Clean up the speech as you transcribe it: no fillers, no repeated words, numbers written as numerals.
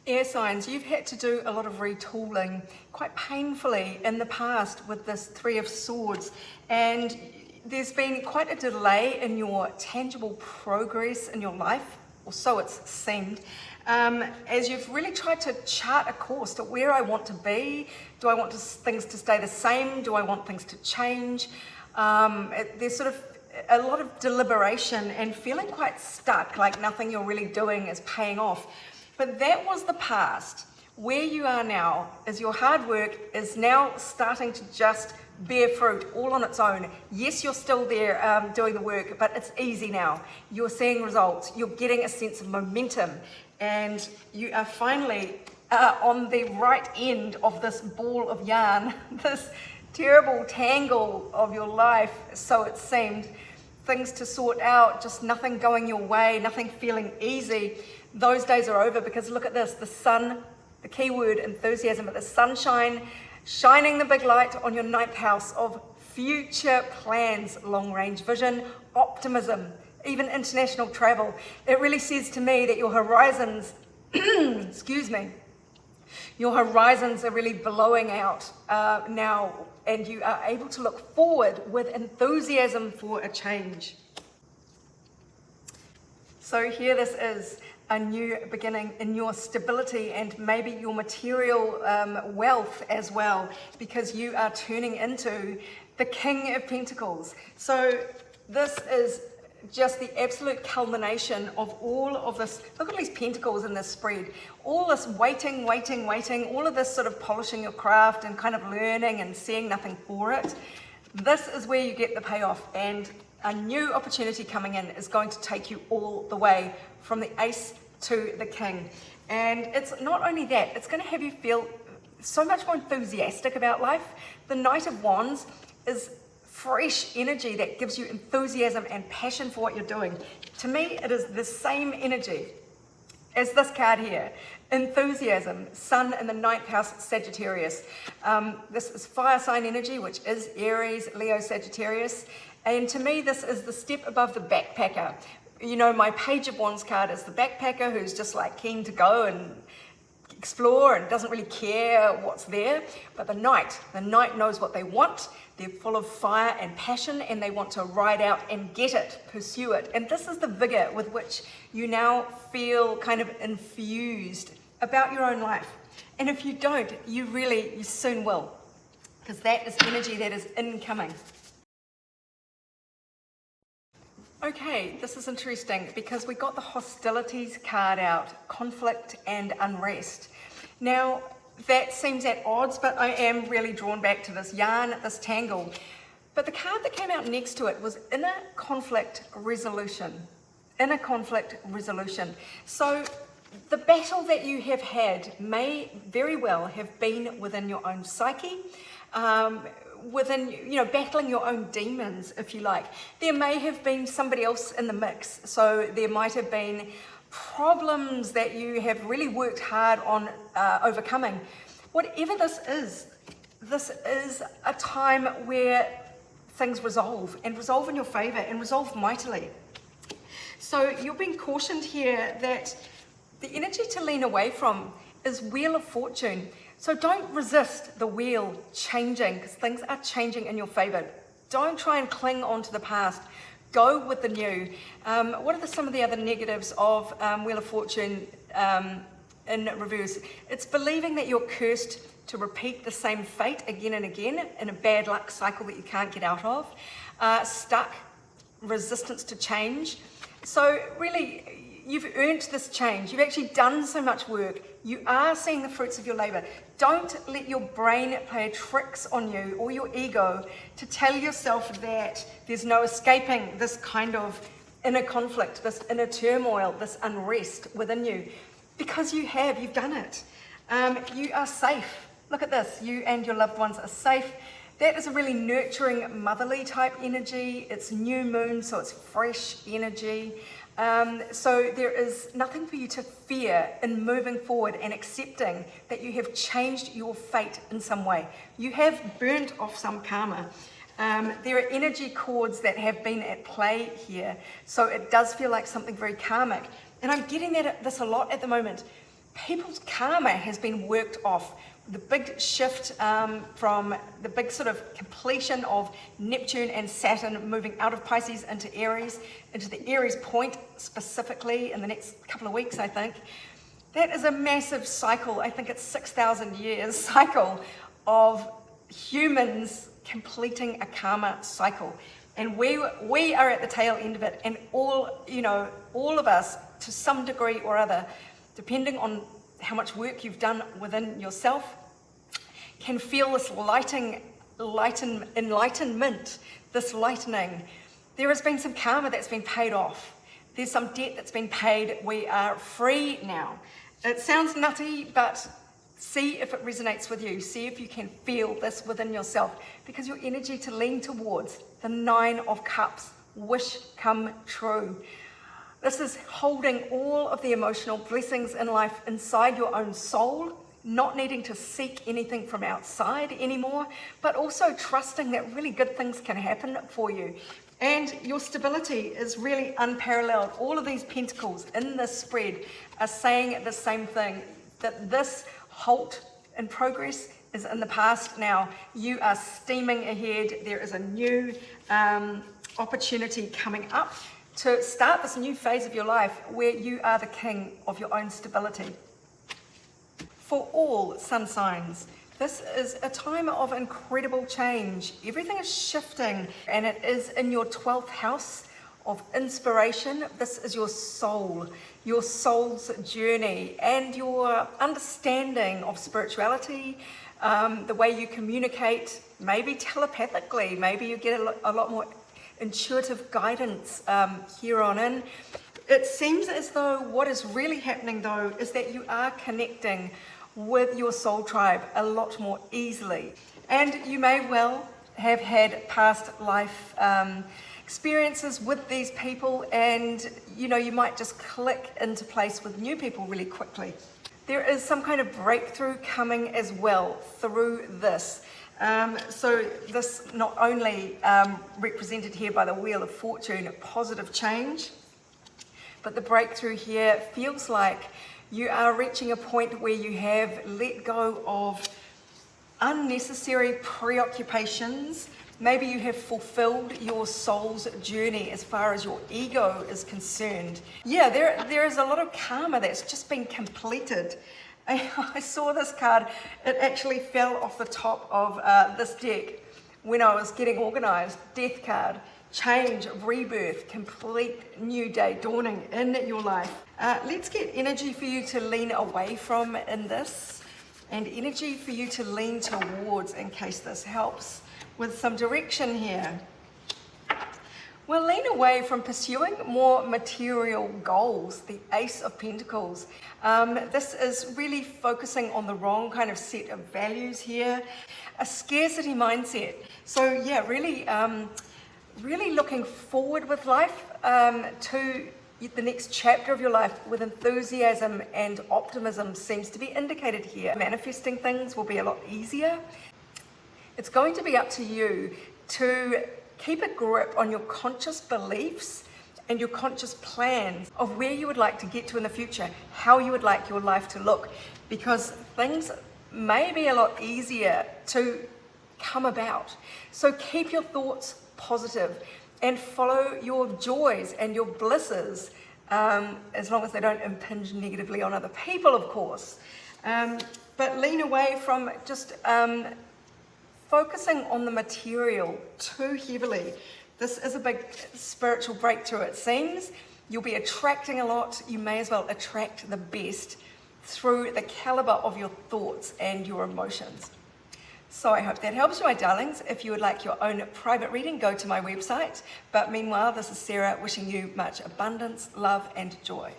Air signs, you've had to do a lot of retooling quite painfully in the past with this Three of Swords, and there's been quite a delay in your tangible progress in your life, or so it's seemed, as you've really tried to chart a course to where I want to be. Do I want things to stay the same? Do I want things to change? There's sort of a lot of deliberation and feeling quite stuck, like nothing you're really doing is paying off. But that was the past. Where you are now is your hard work is now starting to just bear fruit all on its own. Yes, you're still there doing the work, but it's easy now. You're seeing results. You're getting a sense of momentum, and you are finally on the right end of this ball of yarn, this terrible tangle of your life, so it seemed. Things to sort out, just nothing going your way, nothing feeling easy. Those days are over, because look at this, the sun, the key word enthusiasm, but the sunshine, shining the big light on your 9th house of future plans, long range vision, optimism, even international travel. It really says to me that your horizons, excuse me, your horizons are really blowing out now, and you are able to look forward with enthusiasm for a change. So here this is a new beginning in your stability and maybe your material wealth as well, because you are turning into the King of Pentacles. So this is just the absolute culmination of all of this. Look at these pentacles in this spread. All this waiting, all of this sort of polishing your craft and kind of learning and seeing nothing for it. This is where you get the payoff, and a new opportunity coming in is going to take you all the way from the ace to the king. And it's not only that, it's going to have you feel so much more enthusiastic about life. The Knight of Wands is fresh energy that gives you enthusiasm and passion for what you're doing. To me, it is the same energy as this card here. Enthusiasm, Sun in the 9th house, Sagittarius. This is fire sign energy, which is Aries, Leo, Sagittarius. And to me, this is the step above the backpacker. You know, my Page of Wands card is the backpacker who's just like keen to go and explore and doesn't really care what's there. But the Knight knows what they want. They're full of fire and passion, and they want to ride out and get it, pursue it. And this is the vigor with which you now feel kind of infused about your own life. And if you don't, you soon will, because that is energy that is incoming. Okay, this is interesting because we got the hostilities card out, conflict and unrest. Now, that seems at odds, but I am really drawn back to this yarn, this tangle. But the card that came out next to it was inner conflict resolution. Inner conflict resolution. So the battle that you have had may very well have been within your own psyche, within, battling your own demons, if you like. There may have been somebody else in the mix. So there might have been problems that you have really worked hard on overcoming. Whatever this is a time where things resolve in your favor and resolve mightily. So you're being cautioned here that the energy to lean away from is Wheel of Fortune. So don't resist the wheel changing, because things are changing in your favor. Don't try and cling on to the past. Go with the new. What are some of the other negatives of Wheel of Fortune in reverse? It's believing that you're cursed to repeat the same fate again and again in a bad luck cycle that you can't get out of. Stuck, resistance to change. So really, you've earned this change. You've actually done so much work. You are seeing the fruits of your labor. Don't let your brain play tricks on you or your ego to tell yourself that there's no escaping this kind of inner conflict, this inner turmoil, this unrest within you. Because you've done it. You are safe. Look at this. You and your loved ones are safe. That is a really nurturing, motherly type energy. It's new moon, so it's fresh energy. So there is nothing for you to fear in moving forward and accepting that you have changed your fate in some way. You have burnt off some karma. There are energy cords that have been at play here. So it does feel like something very karmic. And I'm getting this a lot at the moment. people's karma has been worked off. The big shift from the big sort of completion of Neptune and Saturn moving out of Pisces into Aries, into the Aries point specifically in the next couple of weeks, I think. That is a massive cycle. I think it's 6,000 years cycle of humans completing a karma cycle. And we are at the tail end of it, and all of us to some degree or other, depending on how much work you've done within yourself, can feel this enlightenment, this lightening. There has been some karma that's been paid off. There's some debt that's been paid. We are free now. It sounds nutty, but see if it resonates with you. See if you can feel this within yourself, because your energy to lean towards the 9 of Cups, wish come true. This is holding all of the emotional blessings in life inside your own soul, not needing to seek anything from outside anymore, but also trusting that really good things can happen for you. And your stability is really unparalleled. All of these pentacles in this spread are saying the same thing, that this halt in progress is in the past now. You are steaming ahead. There is a new opportunity coming up to start this new phase of your life where you are the king of your own stability. For all sun signs, this is a time of incredible change. Everything is shifting, and it is in your 12th house of inspiration. This is your soul, your soul's journey, and your understanding of spirituality, the way you communicate, maybe telepathically, maybe you get a lot more intuitive guidance here on in. It seems as though what is really happening though is that you are connecting with your soul tribe a lot more easily, and you may well have had past life experiences with these people, and you might just click into place with new people really quickly. There is some kind of breakthrough coming as well through this. So this not only represented here by the Wheel of Fortune, positive change, but the breakthrough here feels like you are reaching a point where you have let go of unnecessary preoccupations. Maybe you have fulfilled your soul's journey as far as your ego is concerned. Yeah, there is a lot of karma that's just been completed. I saw this card. It actually fell off the top of this deck when I was getting organized. Death card. Change, rebirth, complete new day dawning in your life. Let's get energy for you to lean away from in this, and energy for you to lean towards in case this helps with some direction here. Well, lean away from pursuing more material goals, the Ace of Pentacles. This is really focusing on the wrong kind of set of values here, a scarcity mindset. So yeah, really looking forward with life to the next chapter of your life with enthusiasm and optimism seems to be indicated here. Manifesting things will be a lot easier. It's going to be up to you to keep a grip on your conscious beliefs and your conscious plans of where you would like to get to in the future, how you would like your life to look, because things may be a lot easier to come about. So keep your thoughts positive and follow your joys and your blisses, as long as they don't impinge negatively on other people, of course. But lean away from just focusing on the material too heavily. This is a big spiritual breakthrough, it seems. You'll be attracting a lot. You may as well attract the best through the caliber of your thoughts and your emotions. So I hope that helps you, my darlings. If you would like your own private reading, go to my website. But meanwhile, this is Sarah wishing you much abundance, love, and joy.